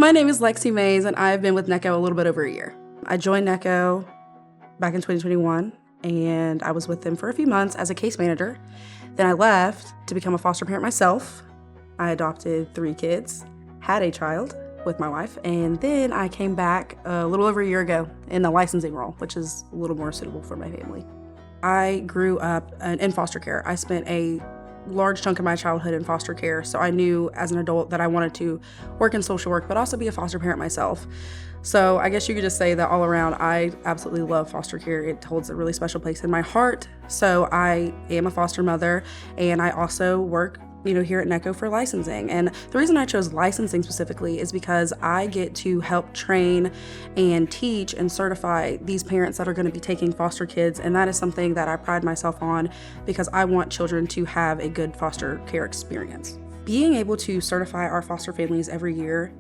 My name is Lexie Mays, and I've been with Necco a little bit over a year. I joined Necco back in 2021, and I was with them for a few months as a case manager. Then I left to become a foster parent myself. I adopted 3 kids, had a child with my wife, and then I came back a little over a year ago in the licensing role, which is a little more suitable for my family. I grew up in foster care. I spent a large chunk of my childhood in foster care, so I knew as an adult that I wanted to work in social work, but also be a foster parent myself. So I guess you could just say that all around, I absolutely love foster care. It holds a really special place in my heart. So I am a foster mother, and I also work here at Necco for licensing. And the reason I chose licensing specifically is because I get to help train and teach and certify these parents that are going to be taking foster kids. And that is something that I pride myself on because I want children to have a good foster care experience. Being able to certify our foster families every year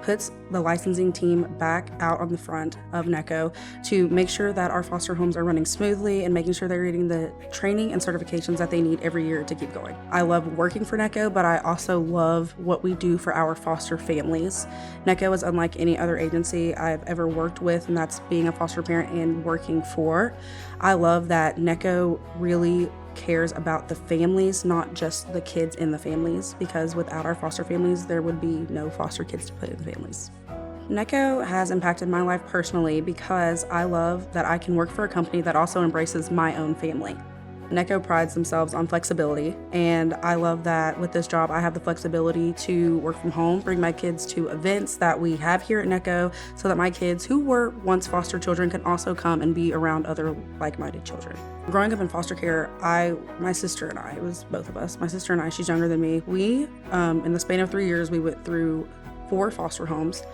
puts the licensing team back out on the front of Necco to make sure that our foster homes are running smoothly and making sure they're getting the training and certifications that they need every year to keep going. I love working for Necco, but I also love what we do for our foster families. Necco is unlike any other agency I've ever worked with, and that's being a foster parent and working for. I love that Necco really cares about the families, not just the kids in the families, because without our foster families, there would be no foster kids to put in families. Necco has impacted my life personally because I love that I can work for a company that also embraces my own family. Necco prides themselves on flexibility, and I love that with this job I have the flexibility to work from home, bring my kids to events that we have here at Necco so that my kids who were once foster children can also come and be around other like-minded children. Growing up in foster care, my sister and I, it was both of us, my sister and I, she's younger than me, we, in the span of 3 years, we went through 4 foster homes,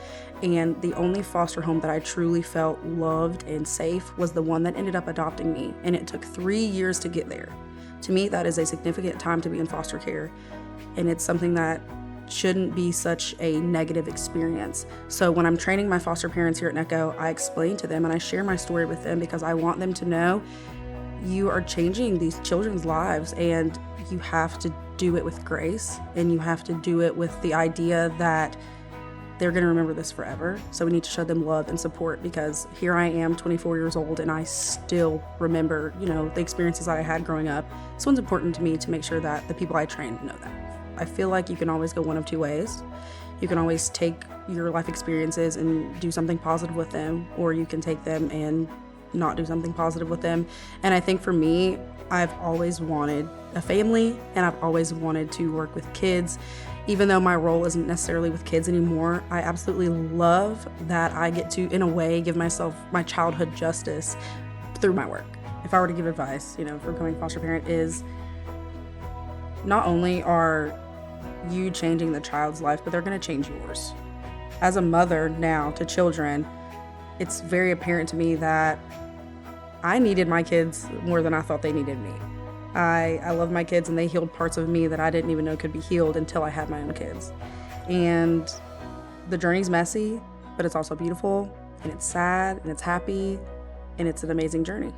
and the only foster home that I truly felt loved and safe was the one that ended up adopting me, and it took 3 years to get there. To me, that is a significant time to be in foster care, and it's something that shouldn't be such a negative experience. So when I'm training my foster parents here at Necco, I explain to them and I share my story with them because I want them to know you are changing these children's lives, and you have to do it with grace, and you have to do it with the idea that they're going to remember this forever. So we need to show them love and support because here I am, 24 years old, and I still remember, the experiences that I had growing up. This one's important to me to make sure that the people I train know that. I feel like you can always go one of 2 ways. You can always take your life experiences and do something positive with them, or you can take them and not do something positive with them. And I think for me, I've always wanted a family, and I've always wanted to work with kids. Even though my role isn't necessarily with kids anymore, I absolutely love that I get to, in a way, give myself my childhood justice through my work. If I were to give advice, for becoming a foster parent, is not only are you changing the child's life, but they're going to change yours. As a mother now to children, it's very apparent to me that I needed my kids more than I thought they needed me. I love my kids, and they healed parts of me that I didn't even know could be healed until I had my own kids. And the journey's messy, but it's also beautiful, and it's sad, and it's happy, and it's an amazing journey.